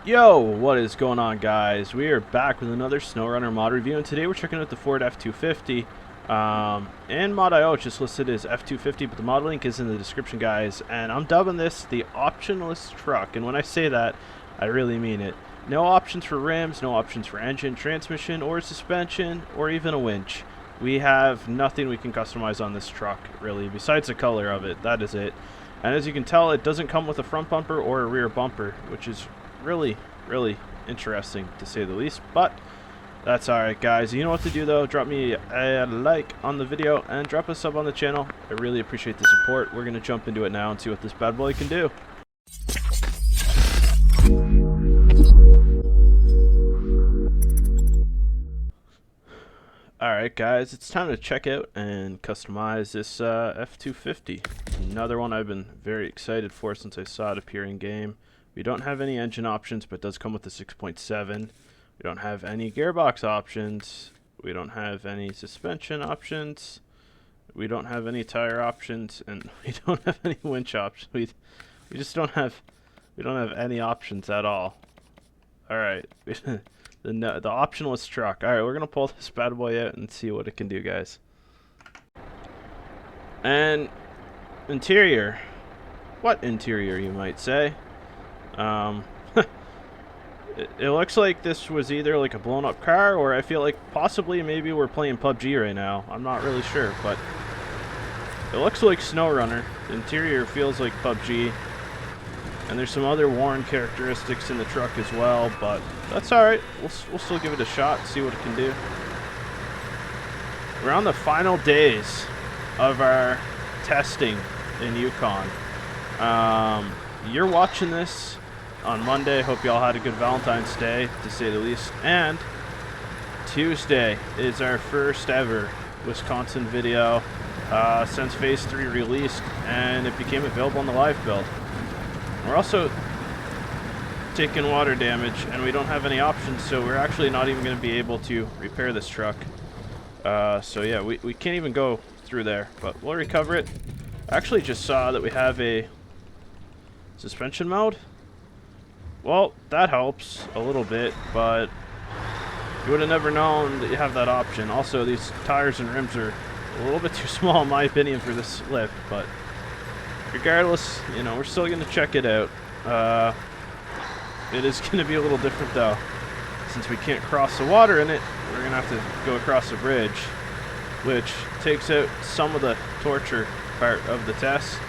Yo, what is going on, guys? We are back with another SnowRunner mod review, and today we're checking out the FORD F250. And mod.io just listed as F250, but the mod link is in the description, guys. And I'm dubbing this the optionless truck, and when I say that, I really mean it. No options for rims, no options for engine, transmission, or suspension, or even a winch. We have nothing we can customize on this truck, really, besides the color of it. That is it. And as you can tell, it doesn't come with a front bumper or a rear bumper, which is really interesting to say the least, but that's alright, guys. You know what to do though. Drop me a like on the video and drop a sub on the channel. I really appreciate the support. We're gonna jump into it now and see what this bad boy can do. Alright, guys, it's time to check out and customize this F250. Another one I've been very excited for since I saw it appear in game. We don't have any engine options, but it does come with the 6.7. We don't have any gearbox options. We don't have any suspension options. We don't have any tire options, and we don't have any winch options. We just don't have any options at all. All right, the optionless truck. All right, we're gonna pull this bad boy out and see what it can do, guys. And interior, what interior, you might say? It looks like this was either like a blown up car, or I feel like possibly maybe we're playing PUBG right now. I'm not really sure, but it looks like SnowRunner. The interior feels like PUBG, and there's some other worn characteristics in the truck as well, but that's alright. We'll still give it a shot, see what it can do. We're on the final days of our testing in Yukon. You're watching this on Monday. Hope you all had a good Valentine's Day, to say the least. And Tuesday is our first ever Wisconsin video since Phase 3 released, and it became available on the live build. We're also taking water damage, and we don't have any options, so we're actually not even going to be able to repair this truck. So yeah, we can't even go through there, but we'll recover it. I actually just saw that we have a suspension mode. Well, that helps a little bit, but you would have never known that you have that option. Also, these tires and rims are a little bit too small in my opinion for this lift, but regardless, you know, we're still going to check it out. It is going to be a little different though. Since we can't cross the water in it, we're going to have to go across the bridge, which takes out some of the torture part of the test.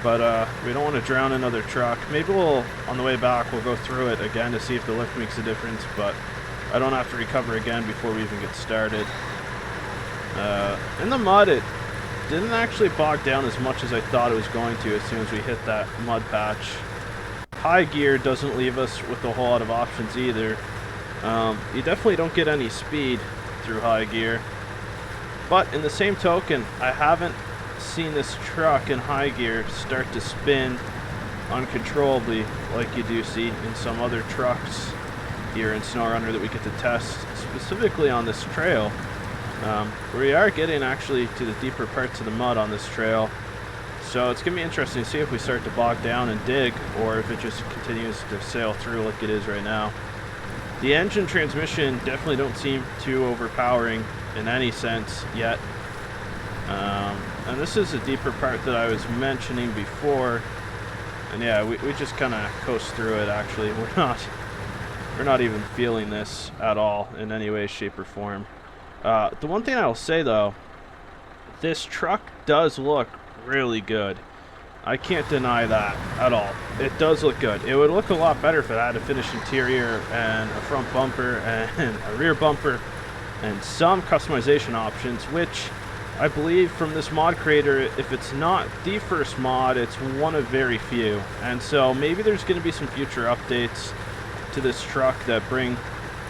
But we don't want to drown another truck. Maybe we'll, on the way back, we'll go through it again to see if the lift makes a difference, but I don't have to recover again before we even get started. In the mud, it didn't actually bog down as much as I thought it was going to as soon as we hit that mud patch. High gear doesn't leave us with a whole lot of options either. You definitely don't get any speed through high gear. But in the same token, I haven't seen this truck in high gear start to spin uncontrollably like you do see in some other trucks here in SnowRunner that we get to test specifically on this trail. We are getting actually to the deeper parts of the mud on this trail, so it's gonna be interesting to see if we start to bog down and dig, or if it just continues to sail through like it is right now. The engine transmission definitely don't seem too overpowering in any sense yet. And this is a deeper part that I was mentioning before, and yeah, we just kind of coast through it. Actually, we're not even feeling this at all in any way, shape, or form. The one thing I'll say though, this truck does look really good. I can't deny that at all. It does look good. It would look a lot better if it had a finished interior and a front bumper and a rear bumper and some customization options, which I believe from this mod creator, if it's not the first mod, it's one of very few. And so maybe there's going to be some future updates to this truck that bring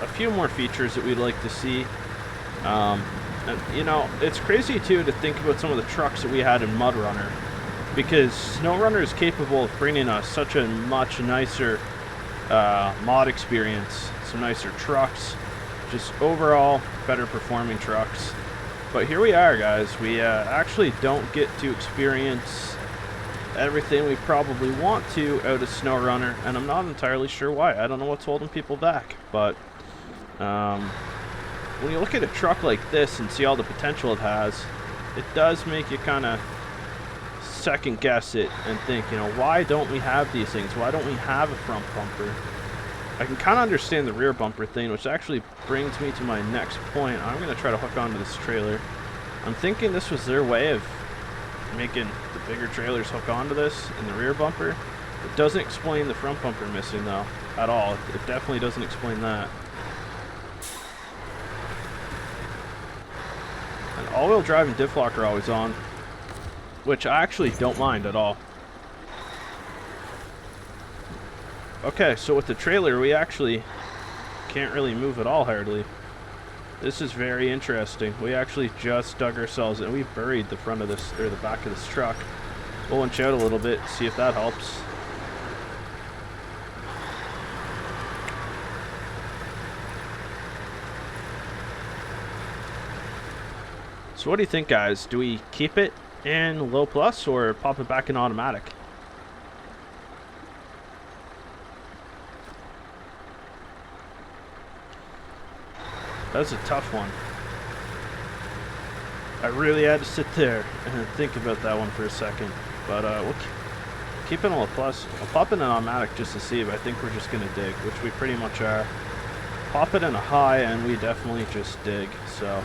a few more features that we'd like to see. And, you know, it's crazy too to think about some of the trucks that we had in MudRunner, because SnowRunner is capable of bringing us such a much nicer mod experience, some nicer trucks, just overall better performing trucks. But here we are, guys. We actually don't get to experience everything we probably want to out of SnowRunner, and I'm not entirely sure why. I don't know what's holding people back, but when you look at a truck like this and see all the potential it has, it does make you kind of second guess it and think, you know, why don't we have these things? Why don't we have a front bumper? I can kind of understand the rear bumper thing, which actually brings me to my next point. I'm going to try to hook onto this trailer. I'm thinking this was their way of making the bigger trailers hook onto this in the rear bumper. It doesn't explain the front bumper missing, though, at all. It definitely doesn't explain that. And all-wheel drive and diff lock are always on, which I actually don't mind at all. Okay, so with the trailer, we actually can't really move at all, hardly. This is very interesting. We actually just dug ourselves and we buried the front of this, or the back of this truck. We'll inch out a little bit, see if that helps. So what do you think, guys? Do we keep it in low plus or pop it back in automatic? That's a tough one. I really had to sit there and think about that one for a second. But we'll keep it on low plus. I'll pop it in automatic just to see, but I think we're just going to dig, which we pretty much are. Pop it in a high and we definitely just dig, so.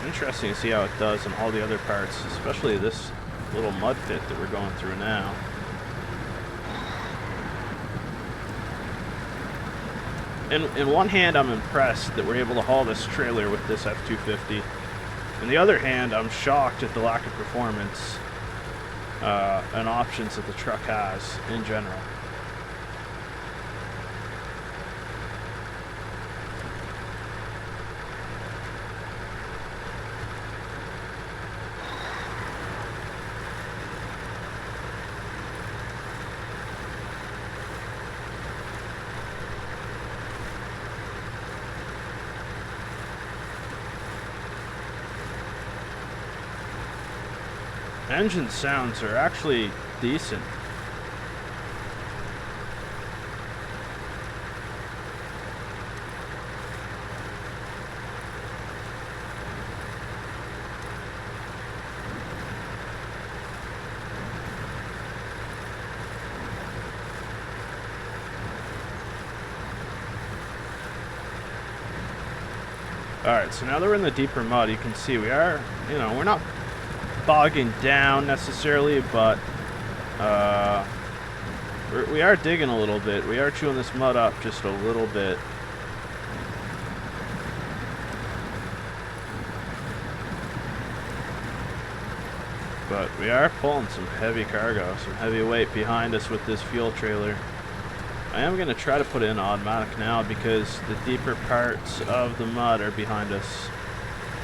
Interesting to see how it does in all the other parts, especially this little mud pit that we're going through now. In one hand, I'm impressed that we're able to haul this trailer with this F250. On the other hand, I'm shocked at the lack of performance and options that the truck has in general. Engine sounds are actually decent. Alright, so now that we're in the deeper mud, you can see we are, you know, we're not bogging down necessarily, but we are digging a little bit. We are chewing this mud up just a little bit. But we are pulling some heavy cargo, some heavy weight behind us with this fuel trailer. I am going to try to put it in automatic now because the deeper parts of the mud are behind us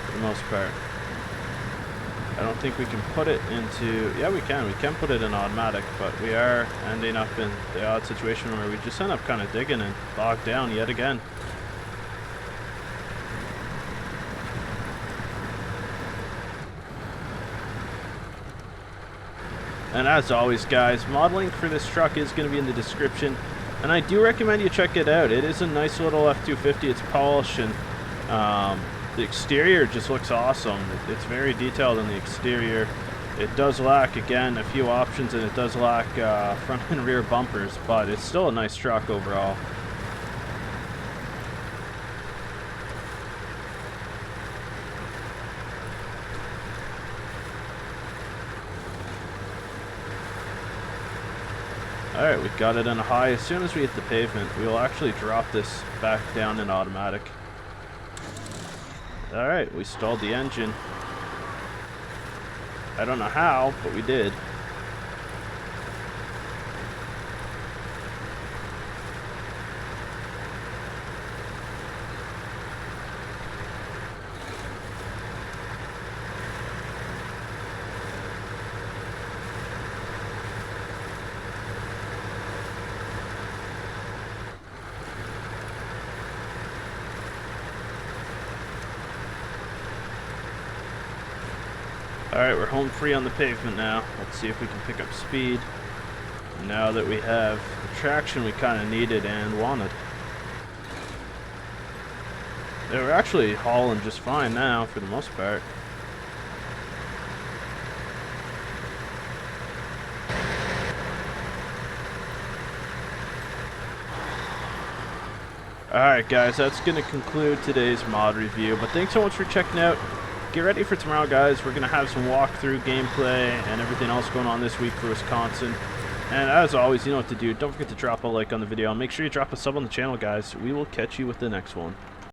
for the most part. I don't think we can put it into... Yeah, we can put it in automatic, but we are ending up in the odd situation where we just end up kind of digging and bogged down yet again. And as always, guys, mod link for this truck is going to be in the description, and I do recommend you check it out. It is a nice little F250. It's polished, and the exterior just looks awesome. It's very detailed in the exterior. It does lack, again, a few options, and it does lack front and rear bumpers, but it's still a nice truck overall. Alright, we got it in a high. As soon as we hit the pavement, we will actually drop this back down in automatic. Alright, we stalled the engine. I don't know how, but we did. Alright, we're home free on the pavement now. Let's see if we can pick up speed now that we have the traction we kind of needed and wanted. Yeah, we're actually hauling just fine now for the most part. Alright guys, that's going to conclude today's mod review, but thanks so much for checking out. Get ready for tomorrow guys, we're going to have some walkthrough gameplay and everything else going on this week for Wisconsin. And as always, you know what to do, don't forget to drop a like on the video, and make sure you drop a sub on the channel guys. We will catch you with the next one.